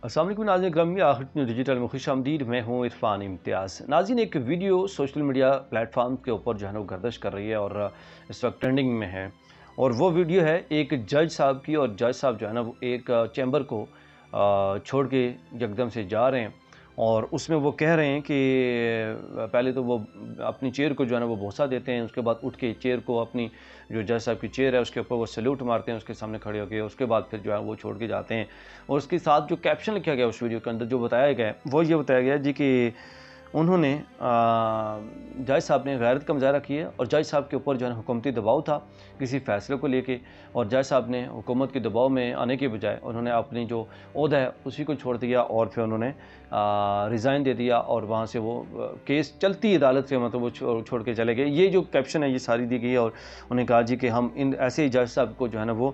السلام علیکم ناظرین گرامی، آخر ڈیجیٹل میں خوش آمدید۔ میں ہوں عرفان امتیاز۔ ناظرین، ایک video social media plate form کے اوپر جو ہے نا وہ گردش کر رہی ہے اور اس وقت ٹرینڈنگ میں ہے، اور وہ ویڈیو ہے ایک جج صاحب کی، اور جج صاحب جو ہے نا وہ ایک چیمبر کو چھوڑ کے یکدم سے جا رہے ہیں، اور اس میں وہ کہہ رہے ہیں کہ پہلے تو وہ اپنی چیئر کو جو ہے نا وہ بوسہ دیتے ہیں، اس کے بعد اٹھ کے چیئر کو، اپنی جو جج صاحب کی چیئر ہے اس کے اوپر وہ سیلوٹ مارتے ہیں اس کے سامنے کھڑے ہو کے، اس کے بعد پھر جو ہے وہ چھوڑ کے جاتے ہیں۔ اور اس کے ساتھ جو کیپشن لکھا گیا اس ویڈیو کے اندر جو بتایا گیا ہے وہ یہ بتایا گیا جی کہ انہوں نے جج صاحب نے غیرت کا مظاہرہ کیا، اور جج صاحب کے اوپر جو ہے نا حکومتی دباؤ تھا کسی فیصلے کو لے کے، اور جج صاحب نے حکومت کے دباؤ میں آنے کے بجائے انہوں نے اپنی جو عہدہ ہے اسی کو چھوڑ دیا، اور پھر انہوں نے ریزائن دے دیا، اور وہاں سے وہ کیس چلتی عدالت سے مطلب وہ چھوڑ کے چلے گئے۔ یہ جو کیپشن ہے یہ ساری دی گئی ہے، اور انہوں نے کہا جی کہ ہم ان ایسے جج صاحب کو جو ہے نا وہ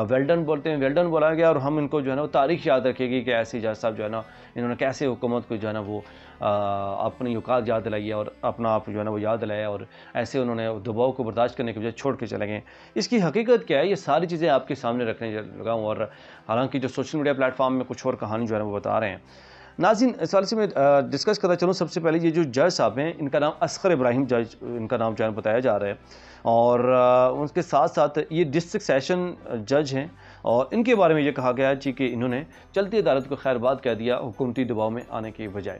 ویلڈن بولتے ہیں، ویلڈن بولا گیا، اور ہم ان کو جو ہے نا وہ تاریخ یاد رکھے گی کہ ایسے جج صاحب جو ہے نا انہوں نے کیسے حکومت کو جو ہے نا وہ اپنی اوقات یاد دلائی ہے اور اپنا آپ جو ہے نا وہ یاد دلایا، اور ایسے انہوں نے دباؤ کو برداشت کرنے کے بجائے چھوڑ کے چلے گئے۔ اس کی حقیقت کیا ہے یہ ساری چیزیں آپ کے سامنے رکھنے لگا ہوں، اور حالانکہ جو سوشل میڈیا پلیٹ فارم میں کچھ اور کہانی جو ہے نا وہ بتا رہے ہیں۔ ناظرین، اس حوالے سے میں ڈسکس کرتا چلوں۔ سب سے پہلے یہ جو جج صاحب ہیں ان کا نام اصغر ابراہیم جج ان کا نام جو ہے بتایا جا رہا ہے، اور ان کے ساتھ ساتھ یہ ڈسٹرکٹ سیشن جج ہیں، اور ان کے بارے میں یہ کہا گیا ہے کہ انہوں نے چلتی عدالت کو خیر باد کہہ دیا حکومتی دباؤ میں آنے کے بجائے۔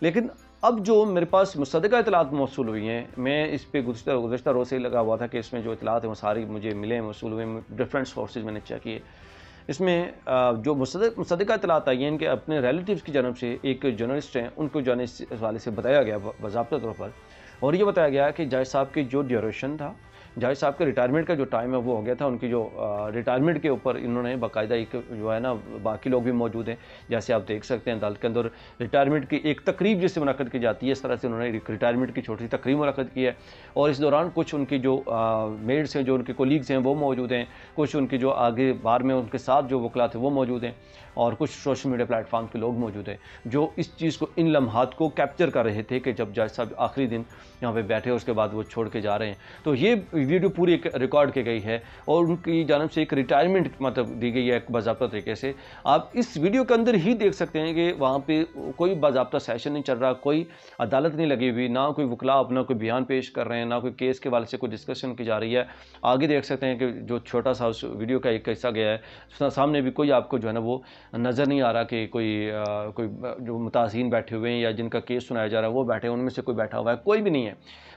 لیکن اب جو میرے پاس مصدقہ اطلاعات موصول ہوئی ہیں، میں اس پہ گزشتہ روز سے لگا ہوا تھا کہ اس میں جو اطلاعات ہیں وہ ساری مجھے ملے ہیں، موصول ہوئے ہیں، ڈفرینٹ سورسز میں نے چیک کیے۔ اس میں جو مصدقہ اطلاعات آئی ہیں ان کے اپنے ریلیٹیوز کی جانب سے ایک جرنلسٹ ہیں، ان کو جو ہے اس حوالے سے بتایا گیا باضابطہ طور پر، اور یہ بتایا گیا کہ جج صاحب کی جو ڈیوریشن تھا، جج صاحب کے ریٹائرمنٹ کا جو ٹائم ہے وہ ہو گیا تھا، ان کی جو ریٹائرمنٹ کے اوپر انہوں نے باقاعدہ ایک جو ہے نا باقی لوگ بھی موجود ہیں، جیسے آپ دیکھ سکتے ہیں عدالت کے اندر ریٹائرمنٹ کی ایک تقریب جس سے منعقد کی جاتی ہے، اس طرح سے انہوں نے ریٹائرمنٹ کی چھوٹی سی تقریب منعقد کی ہے، اور اس دوران کچھ ان کی جو میڈس ہیں، جو ان کے کولیگز ہیں وہ موجود ہیں، کچھ ان کی جو آگے بار میں ان کے ساتھ جو وکلا تھے وہ موجود ہیں، اور کچھ سوشل میڈیا پلیٹ فارم کے لوگ موجود ہیں جو اس چیز کو، ان لمحات کو کیپچر کر رہے تھے کہ جب جج صاحب آخری دن یہاں پہ بیٹھے اس کے بعد وہ چھوڑ کے جا رہے ہیں۔ تو یہ ویڈیو پوری ایک ریکارڈ کی گئی ہے، اور ان کی جانب سے ایک ریٹائرمنٹ مطلب دی گئی ہے ایک باضابطہ طریقے سے۔ آپ اس ویڈیو کے اندر ہی دیکھ سکتے ہیں کہ وہاں پہ کوئی باضابطہ سیشن نہیں چل رہا، کوئی عدالت نہیں لگی ہوئی، نہ کوئی وکلا اپنا کوئی بیان پیش کر رہے ہیں، نہ کوئی کیس کے والے سے کوئی ڈسکشن کی جا رہی ہے۔ آگے دیکھ سکتے ہیں کہ جو چھوٹا سا اس ویڈیو کا ایک حصہ گیا ہے، سامنے بھی کوئی آپ کو جو ہے نا وہ نظر نہیں آ رہا کہ کوئی جو متعزین بیٹھے ہوئے ہیں یا جن کا کیس سنایا جا رہا ہے وہ بیٹھے ہیں، ان میں سے کوئی بیٹھا ہوا ہے کوئی بھی نہیں ہے۔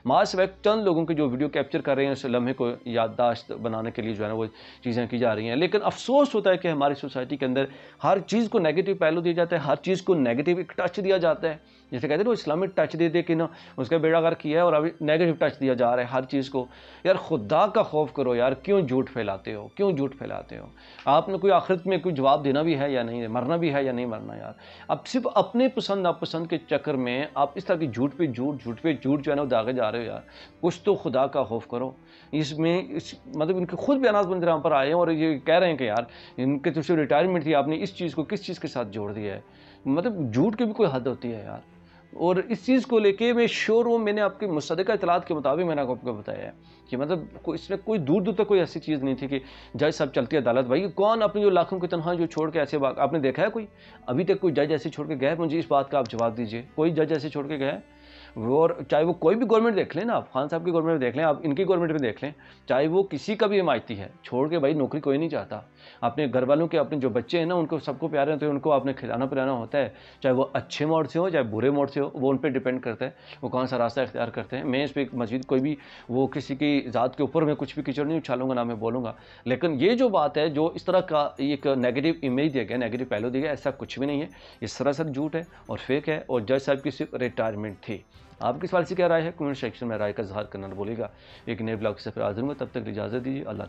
ماس وقت چند لوگوں کی جو ویڈیو کیپچر کر رہے ہیں اس لمحے کو یادداشت بنانے کے لیے جو ہے نا وہ چیزیں کی جا رہی ہیں۔ لیکن افسوس ہوتا ہے کہ ہماری سوسائٹی کے اندر ہر چیز کو نیگیٹو پہلو دیا جاتا ہے، ہر چیز کو نیگیٹو ایک ٹچ دیا جاتا ہے، جیسے کہتے ہیں وہ اسلامک ٹچ دے دے کہ نا اس کا بیڑا غرق کیا ہے، اور ابھی نیگیٹو ٹچ دیا جا رہا ہے ہر چیز کو۔ یار خدا کا خوف کرو یار، کیوں جھوٹ پھیلاتے ہو، کیوں جھوٹ پھیلاتے ہو؟ آپ نے کوئی آخرت میں کوئی جواب دینا بھی ہے یا نہیں، مرنا بھی ہے یا نہیں مرنا یار؟ اب صرف اپنے پسند ناپسند کے چکر میں آپ اس طرح کی جھوٹ پہ جھوٹ جو ہے نا داغے جا رہے ہو یار۔ کچھ تو خدا کا خوف کرو۔ اس میں مطلب ان کے خود بیانات بندرام پر آئے ہیں اور یہ کہہ رہے ہیں کہ یار ان کے تو ریٹائرمنٹ تھی، آپ نے اس چیز کو کس چیز کے ساتھ جوڑ دیا ہے؟ مطلب جھوٹ کی بھی کوئی حد ہوتی ہے یار۔ اور اس چیز کو لے کے میں شور ہوں، میں نے آپ کے مصدقہ اطلاعات کے مطابق میں نے آپ کو بتایا ہے کہ مطلب اس میں کوئی دور تک کوئی ایسی چیز نہیں تھی کہ جج صاحب چلتی عدالت۔ بھائی کون اپنی جو لاکھوں کی تنخواہ جو چھوڑ کے ایسے آپ نے دیکھا ہے کوئی؟ ابھی تک کوئی جج ایسے چھوڑ کے گیا ہے؟ مجھے اس بات کا آپ جواب دیجئے، کوئی جج ایسے چھوڑ کے گیا ہے؟ اور چاہے وہ کوئی بھی گورنمنٹ دیکھ لیں نا، آپ خان صاحب کی گورنمنٹ دیکھ لیں، آپ ان کی گورنمنٹ بھی دیکھ لیں، چاہے وہ کسی کا بھی حمایتی ہے، چھوڑ کے بھائی نوکری کوئی نہیں چاہتا۔ اپنے گھر والوں کے، اپنے جو بچے ہیں نا ان کو سب کو پیارے ہوتے ہیں، ان کو آپ نے کھلانا پلانا ہوتا ہے، چاہے وہ اچھے موڈ سے ہو چاہے برے موڈ سے ہو، وہ ان پہ ڈیپینڈ کرتا ہے وہ کون سا راستہ اختیار کرتے ہیں۔ میں اس پہ مزید کوئی بھی وہ کسی کی ذات کے اوپر میں کچھ بھی کیچڑ نہیں اچھالوں گا، نہ میں بولوں گا، لیکن یہ جو بات ہے جو اس طرح کا ایک نیگیٹو امیج دیا گیا، نیگیٹو پہلو دیا گیا، ایسا کچھ بھی نہیں ہے، یہ سراسر جھوٹ ہے اور فیک ہے، اور جج صاحب کی صرف ریٹائرمنٹ تھی۔ آپ کس سوال سے کیا رائے ہے؟ کمنٹ سیکشن میں رائے کا اظہار کرنا نہ بھولیے گا۔ ایک نئے بلاگ سے پھر حاضر ہوں گا، تب تک اجازت دیجیے، اللہ